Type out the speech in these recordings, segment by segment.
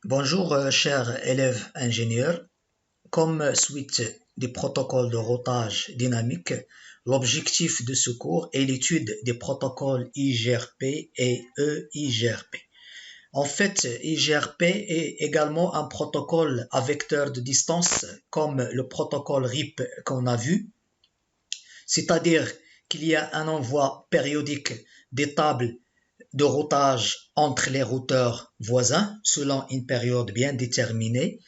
Bonjour, chers élèves ingénieurs. Comme suite des protocoles de routage dynamique, l'objectif de ce cours est l'étude des protocoles IGRP et EIGRP. En fait, IGRP est également un protocole à vecteur de distance comme le protocole RIP qu'on a vu, c'est-à-dire qu'il y a un envoi périodique des tables de routage entre les routeurs voisins selon une période bien déterminée.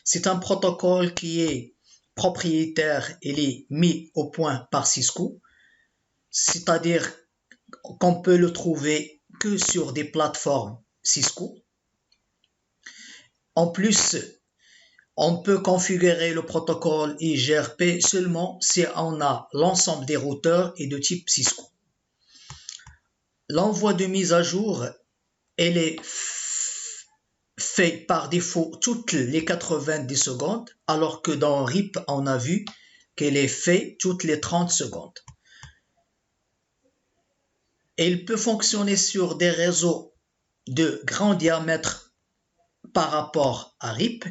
C'est un protocole qui est propriétaire, il est mis au point par Cisco, c'est-à-dire qu'on peut le trouver que sur des plateformes Cisco. En plus, on peut configurer le protocole IGRP seulement si on a l'ensemble des routeurs et de type Cisco. L'envoi de mise à jour, elle est fait par défaut toutes les 90 secondes, alors que dans RIP, on a vu qu'elle est fait toutes les 30 secondes. Elle peut fonctionner sur des réseaux de grand diamètre par rapport à RIP.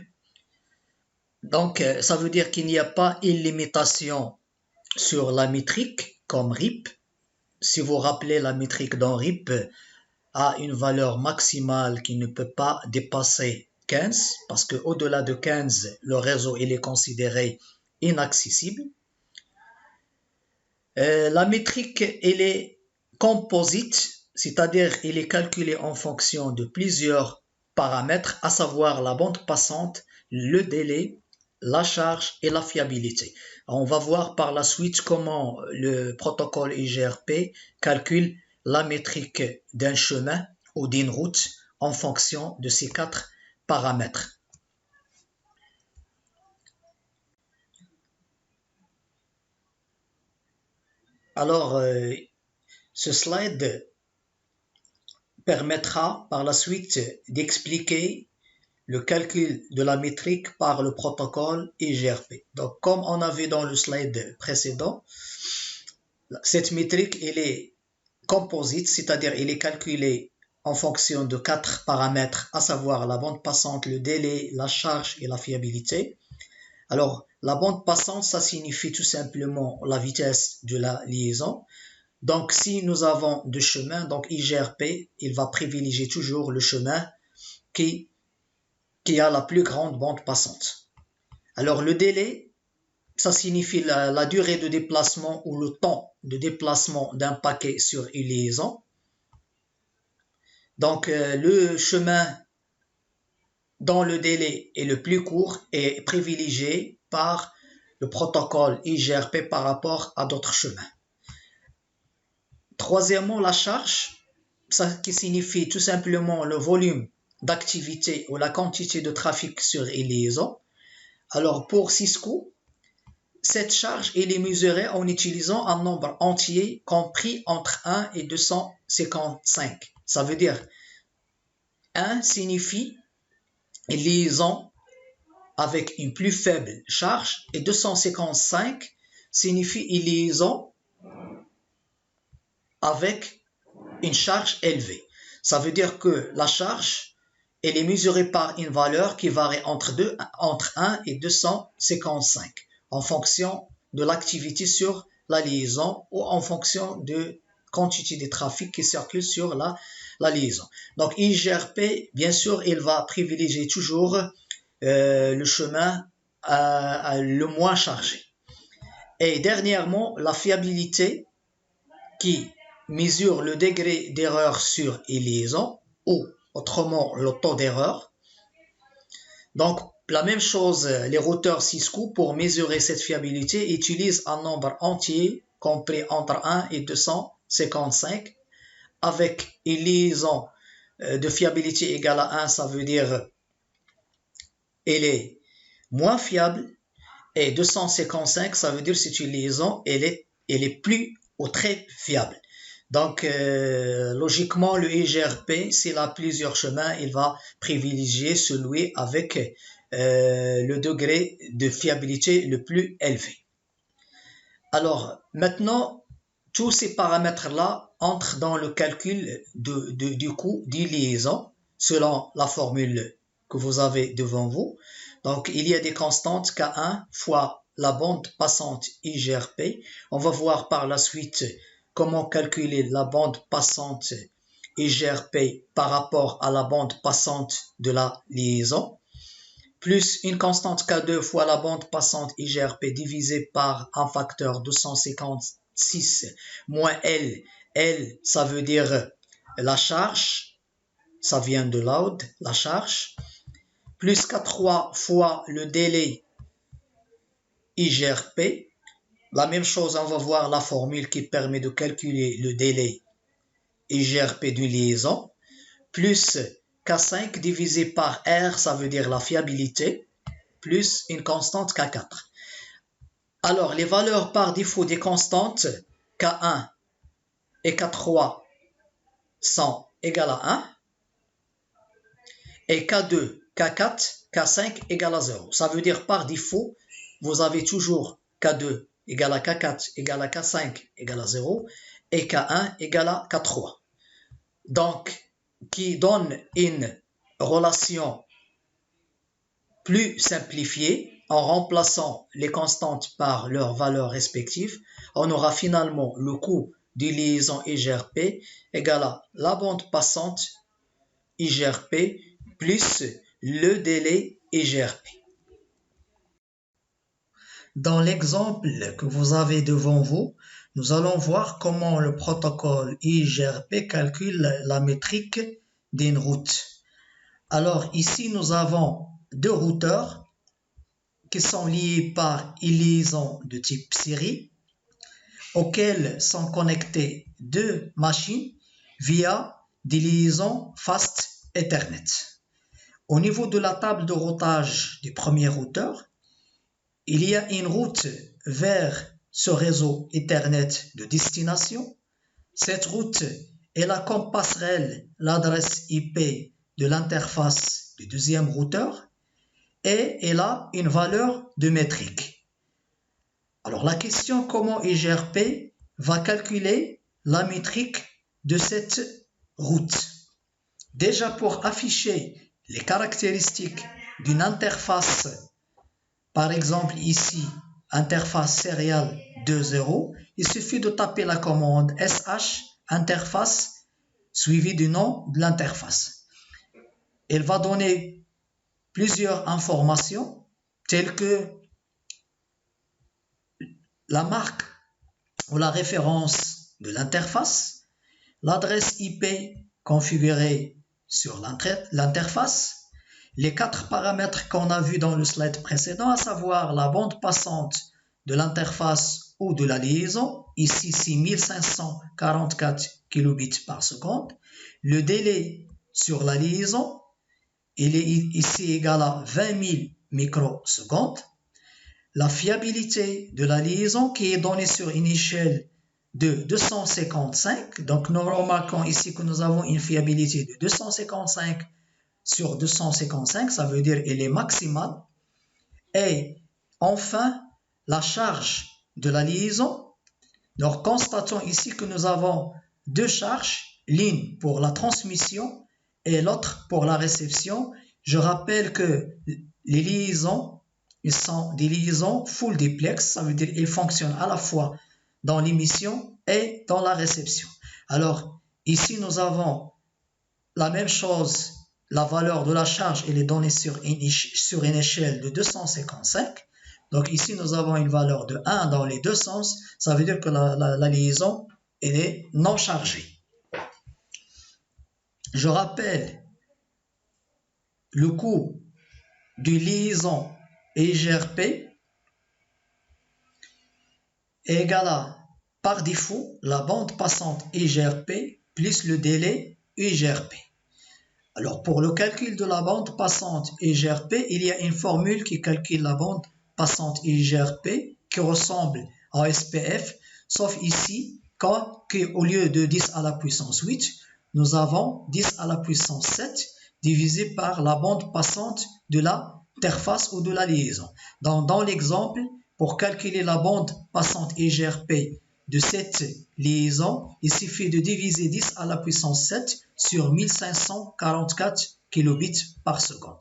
Donc, ça veut dire qu'il n'y a pas une limitation sur la métrique comme RIP. Si vous rappelez, la métrique dans RIP a une valeur maximale qui ne peut pas dépasser 15, parce que au-delà de 15, le réseau il est considéré inaccessible. La métrique elle est composite, c'est-à-dire il est calculé en fonction de plusieurs paramètres, à savoir la bande passante, le délai, la charge et la fiabilité. On va voir par la suite comment le protocole IGRP calcule la métrique d'un chemin ou d'une route en fonction de ces 4 paramètres. Alors, ce slide permettra par la suite d'expliquer le calcul de la métrique par le protocole IGRP. Donc, comme on avait dans le slide précédent, cette métrique, elle est composite, c'est-à-dire elle est calculée en fonction de 4 paramètres, à savoir la bande passante, le délai, la charge et la fiabilité. Alors, la bande passante, ça signifie tout simplement la vitesse de la liaison. Donc, si nous avons deux chemins, donc IGRP, il va privilégier toujours le chemin qui a la plus grande bande passante. Alors, le délai, ça signifie la durée de déplacement ou le temps de déplacement d'un paquet sur une liaison. Donc, le chemin dont le délai est le plus court est privilégié par le protocole IGRP par rapport à d'autres chemins. Troisièmement, la charge, ça qui signifie tout simplement le volume d'activité ou la quantité de trafic sur une liaison. Alors, pour Cisco, cette charge elle est mesurée en utilisant un nombre entier compris entre 1 et 255. Ça veut dire 1 signifie une liaison avec une plus faible charge et 255 signifie une liaison avec une charge élevée. Ça veut dire que la charge elle est mesurée par une valeur qui varie entre 1 et 255 en fonction de l'activité sur la liaison ou en fonction de quantité de trafic qui circule sur la liaison. Donc IGRP, bien sûr, il va privilégier toujours le chemin le moins chargé. Et dernièrement, la fiabilité qui mesure le degré d'erreur sur une liaison ou autrement le taux d'erreur. Donc, la même chose, les routeurs Cisco, pour mesurer cette fiabilité, utilisent un nombre entier compris entre 1 et 255 avec une liaison de fiabilité égale à 1, ça veut dire elle est moins fiable, et 255, ça veut dire c'est une liaison, elle est plus ou très fiable. Donc, logiquement, le IGRP, s'il a plusieurs chemins, il va privilégier celui avec le degré de fiabilité le plus élevé. Alors, maintenant, tous ces paramètres-là entrent dans le calcul du coût d'une liaison selon la formule que vous avez devant vous. Donc, il y a des constantes K1 fois la bande passante IGRP. On va voir par la suite comment calculer la bande passante IGRP par rapport à la bande passante de la liaison, plus une constante K2 fois la bande passante IGRP divisée par un facteur 256 moins L. L, ça veut dire la charge, ça vient de load, la charge, plus K3 fois le délai IGRP. La même chose, on va voir la formule qui permet de calculer le délai IGRP d'une liaison, plus K5 divisé par R, ça veut dire la fiabilité, plus une constante K4. Alors, les valeurs par défaut des constantes K1 et K3 sont égales à 1, et K2, K4, K5 égale à 0. Ça veut dire par défaut, vous avez toujours K2 égale à K4 égale à K5 égale à 0 et K1 égale à K3. Donc, qui donne une relation plus simplifiée en remplaçant les constantes par leurs valeurs respectives. On aura finalement le coût de liaison IGRP égale à la bande passante IGRP plus le délai IGRP. Dans l'exemple que vous avez devant vous, nous allons voir comment le protocole IGRP calcule la métrique d'une route. Alors ici, nous avons deux routeurs qui sont liés par une liaison de type série, auxquels sont connectées deux machines via des liaisons Fast Ethernet. Au niveau de la table de routage du premier routeur, il y a une route vers ce réseau Ethernet de destination. Cette route, elle a comme passerelle l'adresse IP de l'interface du deuxième routeur et elle a une valeur de métrique. Alors la question, comment IGRP va calculer la métrique de cette route? Déjà, pour afficher les caractéristiques d'une interface, par exemple ici, interface serial 2.0, il suffit de taper la commande sh interface suivi du nom de l'interface. Elle va donner plusieurs informations telles que la marque ou la référence de l'interface, l'adresse IP configurée sur l'interface, les quatre paramètres qu'on a vus dans le slide précédent, à savoir la bande passante de l'interface ou de la liaison, ici 6544 kilobits par seconde, le délai sur la liaison, il est ici égal à 20 000 microsecondes, la fiabilité de la liaison qui est donnée sur une échelle de 255, donc nous remarquons ici que nous avons une fiabilité de 255 sur 255, ça veut dire qu'elle est maximale. Et enfin, la charge de la liaison. Donc, constatons ici que nous avons deux charges, l'une pour la transmission et l'autre pour la réception. Je rappelle que les liaisons, ils sont des liaisons full duplex, ça veut dire qu'ils fonctionnent à la fois dans l'émission et dans la réception. Alors, ici, nous avons la même chose. La valeur de la charge, elle est donnée sur une échelle de 255. Donc ici, nous avons une valeur de 1 dans les deux sens. Ça veut dire que la liaison, elle est non chargée. Je rappelle, le coût de liaison IGRP est égal à, par défaut, la bande passante IGRP plus le délai IGRP. Alors, pour le calcul de la bande passante IGRP, il y a une formule qui calcule la bande passante IGRP qui ressemble à SPF, sauf ici qu'au lieu de 10 à la puissance 8, nous avons 10 à la puissance 7 divisé par la bande passante de l'interface ou de la liaison. Dans l'exemple, pour calculer la bande passante IGRP de cette liaison, il suffit de diviser 10 à la puissance 7 sur 1544 kilobits par seconde.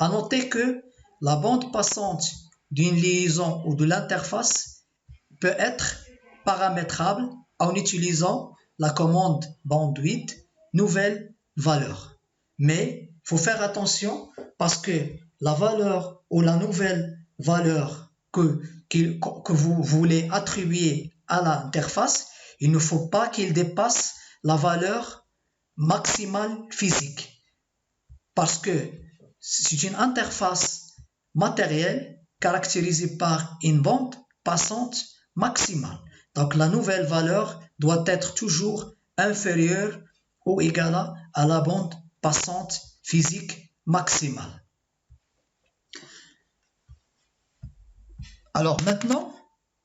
À noter que la bande passante d'une liaison ou de l'interface peut être paramétrable en utilisant la commande bandwidth nouvelle valeur. Mais il faut faire attention parce que la valeur ou la nouvelle valeur que vous voulez attribuer à l'interface, il ne faut pas qu'il dépasse la valeur maximale physique. Parce que c'est une interface matérielle caractérisée par une bande passante maximale. Donc la nouvelle valeur doit être toujours inférieure ou égale à la bande passante physique maximale. Alors maintenant,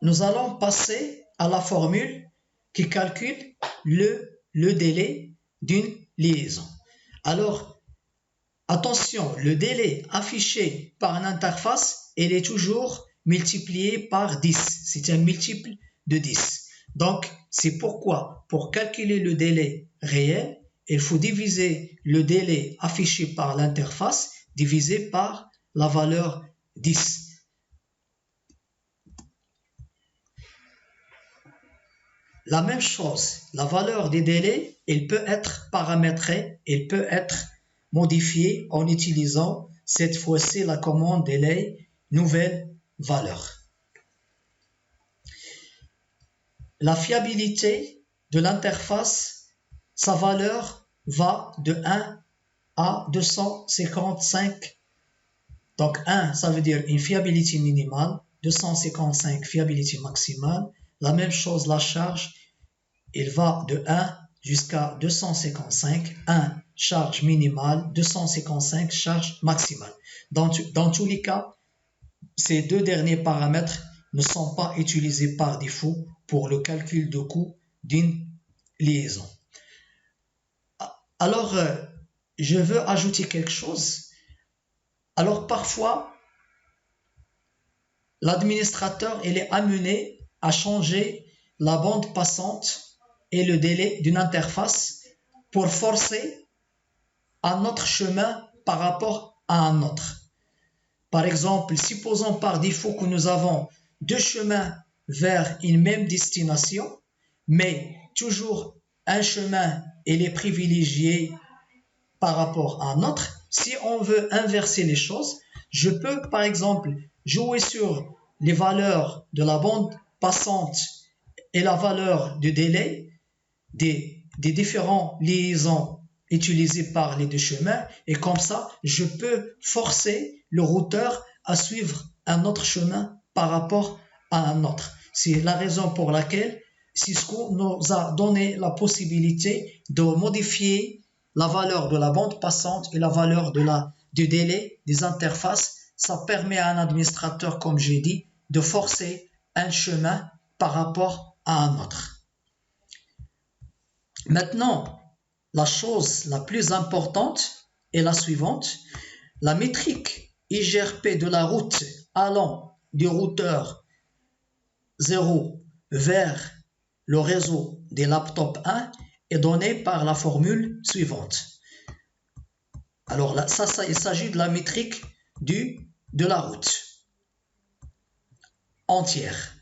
nous allons passer à la formule qui calcule le délai d'une liaison. Alors, attention, le délai affiché par une interface, il est toujours multiplié par 10. C'est un multiple de 10. Donc, c'est pourquoi, pour calculer le délai réel, il faut diviser le délai affiché par l'interface divisé par la valeur 10. La même chose, la valeur des délais, elle peut être paramétrée, elle peut être modifiée en utilisant cette fois-ci la commande délai nouvelle valeur. La fiabilité de l'interface, sa valeur va de 1 à 255. Donc 1, ça veut dire une fiabilité minimale, 255 fiabilité maximale. La même chose, la charge, il va de 1 jusqu'à 255. 1, charge minimale, 255, charge maximale. Dans tous les cas, ces deux derniers paramètres ne sont pas utilisés par défaut pour le calcul de coût d'une liaison. Alors, je veux ajouter quelque chose. Alors, parfois, l'administrateur il est amené à changer la bande passante et le délai d'une interface pour forcer un autre chemin par rapport à un autre. Par exemple, supposons par défaut que nous avons deux chemins vers une même destination, mais toujours un chemin il est privilégié par rapport à un autre. Si on veut inverser les choses, je peux par exemple jouer sur les valeurs de la bande passante et la valeur du délai des différentes liaisons utilisées par les deux chemins, et comme ça, je peux forcer le routeur à suivre un autre chemin par rapport à un autre. C'est la raison pour laquelle Cisco nous a donné la possibilité de modifier la valeur de la bande passante et la valeur du délai des interfaces. Ça permet à un administrateur, comme j'ai dit, de forcer un chemin par rapport à un autre. Maintenant, la chose la plus importante est la suivante. La métrique IGRP de la route allant du routeur 0 vers le réseau des laptops 1 est donnée par la formule suivante. Alors là, il s'agit de la métrique de la route entière.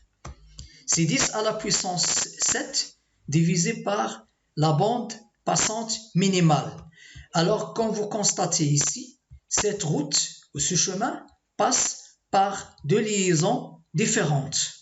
C'est 10 à la puissance 7 divisé par la bande passante minimale. Alors, comme vous constatez ici, cette route ou ce chemin passe par deux liaisons différentes.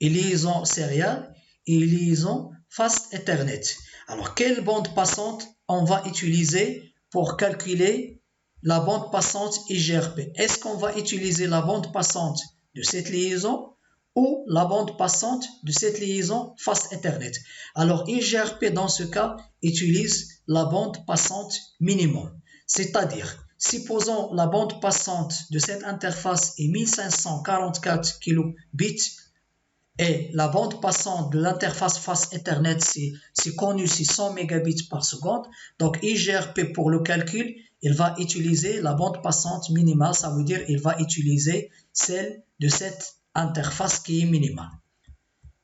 Une liaison sérielle et une liaison fast Ethernet. Alors, quelle bande passante on va utiliser pour calculer la bande passante IGRP? Est-ce qu'on va utiliser la bande passante de cette liaison ou la bande passante de cette liaison fast Ethernet? Alors, IGRP dans ce cas utilise la bande passante minimum. C'est-à-dire, supposons la bande passante de cette interface est 1544 kilobits et la bande passante de l'interface fast Ethernet, c'est connu, c'est 100 mégabits par seconde. Donc, IGRP pour le calcul, il va utiliser la bande passante minimale, ça veut dire il va utiliser celle de cette interface qui est minimale.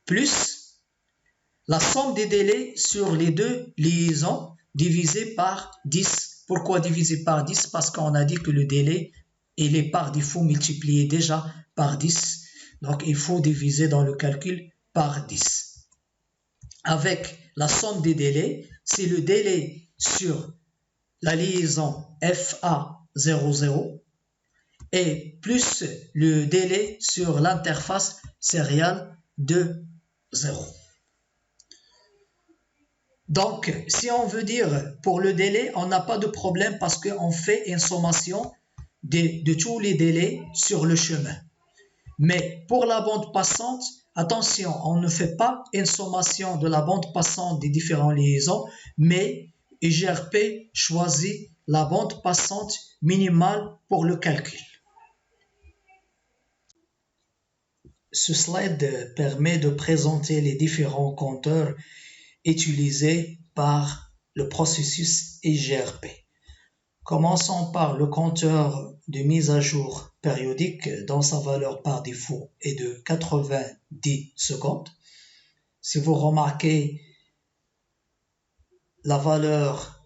Plus la somme des délais sur les deux liaisons divisé par 10. Pourquoi divisé par 10? Parce qu'on a dit que le délai il est par défaut multiplié déjà par 10. Donc, il faut diviser dans le calcul par 10. Avec la somme des délais, c'est le délai sur la liaison FA00 et plus le délai sur l'interface sériale de 0. Donc, si on veut dire pour le délai, on n'a pas de problème parce qu'on fait une sommation de tous les délais sur le chemin. Mais pour la bande passante, attention, on ne fait pas une sommation de la bande passante des différentes liaisons, mais IGRP choisit la bande passante minimale pour le calcul. Ce slide permet de présenter les différents compteurs utilisés par le processus IGRP. Commençons par le compteur de mise à jour périodique dont sa valeur par défaut est de 90 secondes. Si vous remarquez, la valeur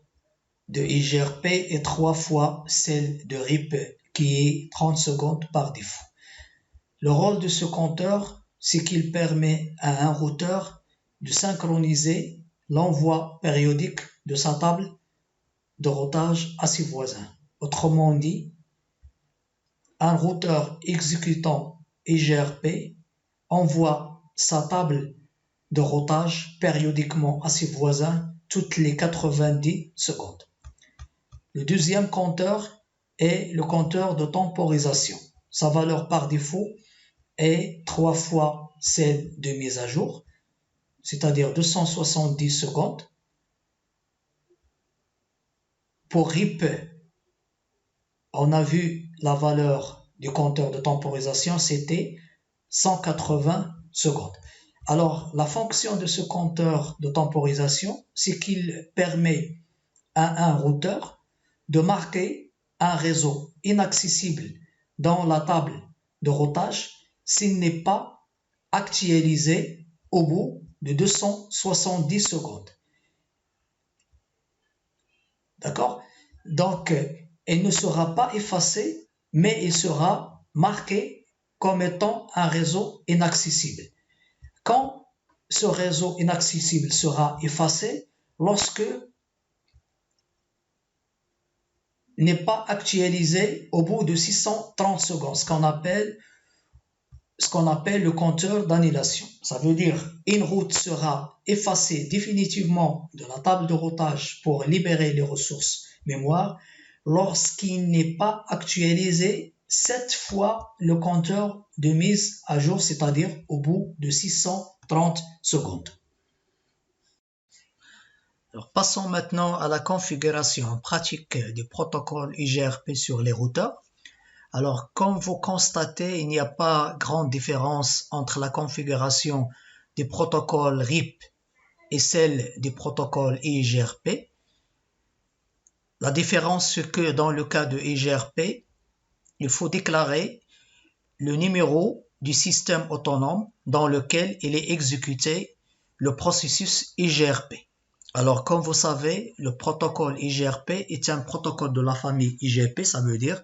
de IGRP est 3 fois celle de RIP qui est 30 secondes par défaut. Le rôle de ce compteur, c'est qu'il permet à un routeur de synchroniser l'envoi périodique de sa table de routage à ses voisins. Autrement dit, un routeur exécutant IGRP envoie sa table de routage périodiquement à ses voisins toutes les 90 secondes. Le deuxième compteur est le compteur de temporisation. Sa valeur par défaut est 3 fois celle de mise à jour, c'est-à-dire 270 secondes. Pour RIP, on a vu la valeur du compteur de temporisation, c'était 180 secondes. Alors, la fonction de ce compteur de temporisation, c'est qu'il permet à un routeur de marquer un réseau inaccessible dans la table de routage s'il n'est pas actualisé au bout de 270 secondes. D'accord? Donc, il ne sera pas effacé, mais il sera marqué comme étant un réseau inaccessible. Quand ce réseau inaccessible sera effacé, lorsque n'est pas actualisé au bout de 630 secondes, ce qu'on appelle le compteur d'annulation. Ça veut dire une route sera effacée définitivement de la table de routage pour libérer les ressources mémoire lorsqu'il n'est pas actualisé 7 fois le compteur de mise à jour, c'est-à-dire au bout de 630 secondes. Alors, passons maintenant à la configuration pratique du protocole IGRP sur les routeurs. Alors, comme vous constatez, il n'y a pas grande différence entre la configuration du protocole RIP et celle du protocole IGRP. La différence, c'est que dans le cas de IGRP, il faut déclarer le numéro du système autonome dans lequel il est exécuté le processus IGRP. Alors, comme vous savez, le protocole IGRP est un protocole de la famille IGP, ça veut dire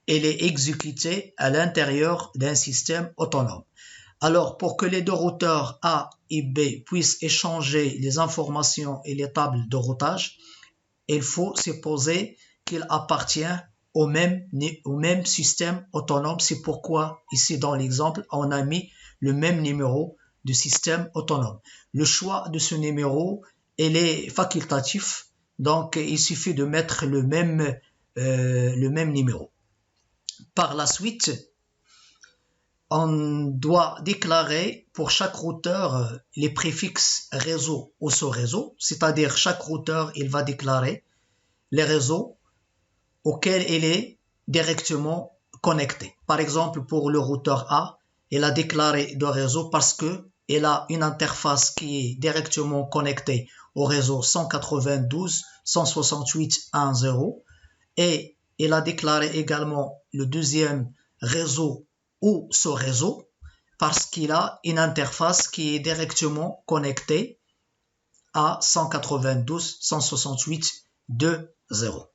il est exécuté à l'intérieur d'un système autonome. Alors, pour que les deux routeurs A et B puissent échanger les informations et les tables de routage, il faut supposer qu'il appartient au même système autonome. C'est pourquoi, ici dans l'exemple, on a mis le même numéro de système autonome. Le choix de ce numéro, il est facultatif, donc il suffit de mettre le même numéro. Par la suite, on doit déclarer pour chaque routeur les préfixes réseau ou sous-réseau, c'est-à-dire chaque routeur, il va déclarer les réseaux auxquels il est directement connecté. Par exemple, pour le routeur A, il a déclaré de réseau parce que il a une interface qui est directement connectée au réseau 192.168.1.0 et il a déclaré également le deuxième réseau ou sous-réseau parce qu'il a une interface qui est directement connectée à 192.168.2.0.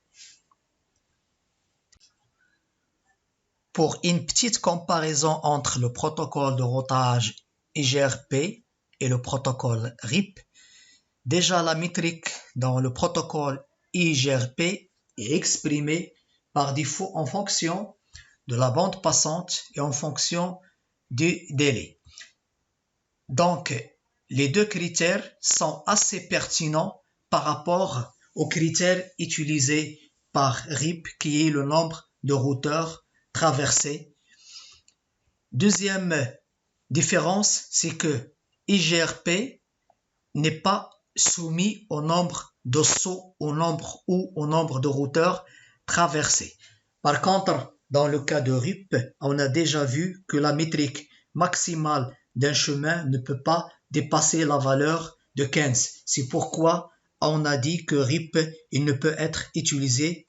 pour une petite comparaison entre le protocole de routage IGRP et le protocole RIP, déjà la métrique dans le protocole IGRP est exprimée par défaut en fonction de la bande passante et en fonction du délai. Donc, les deux critères sont assez pertinents par rapport aux critères utilisés par RIP, qui est le nombre de routeurs traversés. Deuxième différence, c'est que IGRP n'est pas soumis au nombre de sauts au nombre de routeurs traversés. Par contre, dans le cas de RIP, on a déjà vu que la métrique maximale d'un chemin ne peut pas dépasser la valeur de 15. C'est pourquoi on a dit que RIP il ne peut être utilisé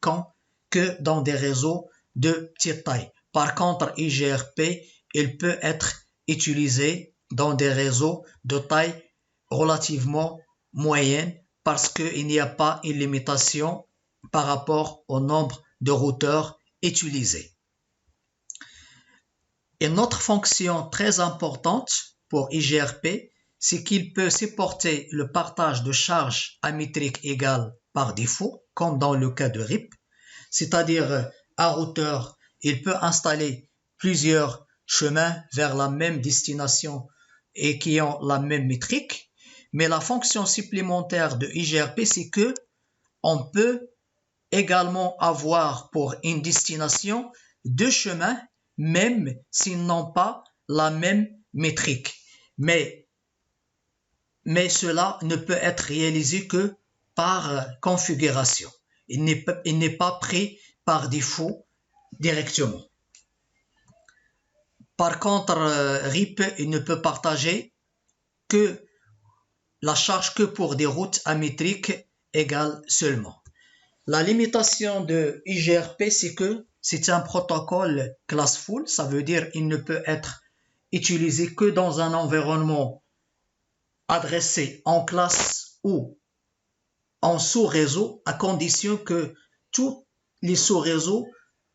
que dans des réseaux de petite taille. Par contre, IGRP, il peut être utilisé dans des réseaux de taille relativement moyenne parce qu'il n'y a pas une limitation par rapport au nombre de routeurs utilisés. Une autre fonction très importante pour IGRP, c'est qu'il peut supporter le partage de charges à métrique égale par défaut, comme dans le cas de RIP, c'est-à-dire un routeur, il peut installer plusieurs chemins vers la même destination et qui ont la même métrique, mais la fonction supplémentaire de IGRP, c'est que on peut également avoir pour une destination deux chemins, même s'ils n'ont pas la même métrique. Mais cela ne peut être réalisé que par configuration. Il n'est pas pris par défaut directement. Par contre, RIP, il ne peut partager que la charge que pour des routes amétriques égales seulement. La limitation de IGRP, c'est que c'est un protocole classful, ça veut dire qu'il ne peut être utilisé que dans un environnement adressé en classe ou en sous-réseau, à condition que tous les sous-réseaux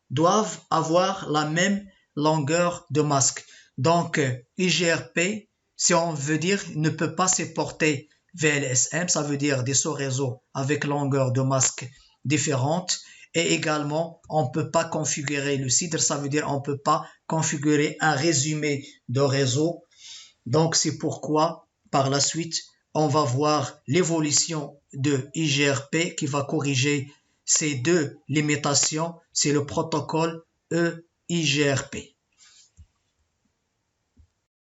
doivent avoir la même longueur de masque. Donc, IGRP, si on veut dire, ne peut pas supporter VLSM, ça veut dire des sous-réseaux avec longueur de masque différentes. Et également, on ne peut pas configurer le CIDR, ça veut dire on ne peut pas configurer un résumé de réseau. Donc, c'est pourquoi, par la suite, on va voir l'évolution de IGRP qui va corriger ces deux limitations. C'est le protocole EIGRP.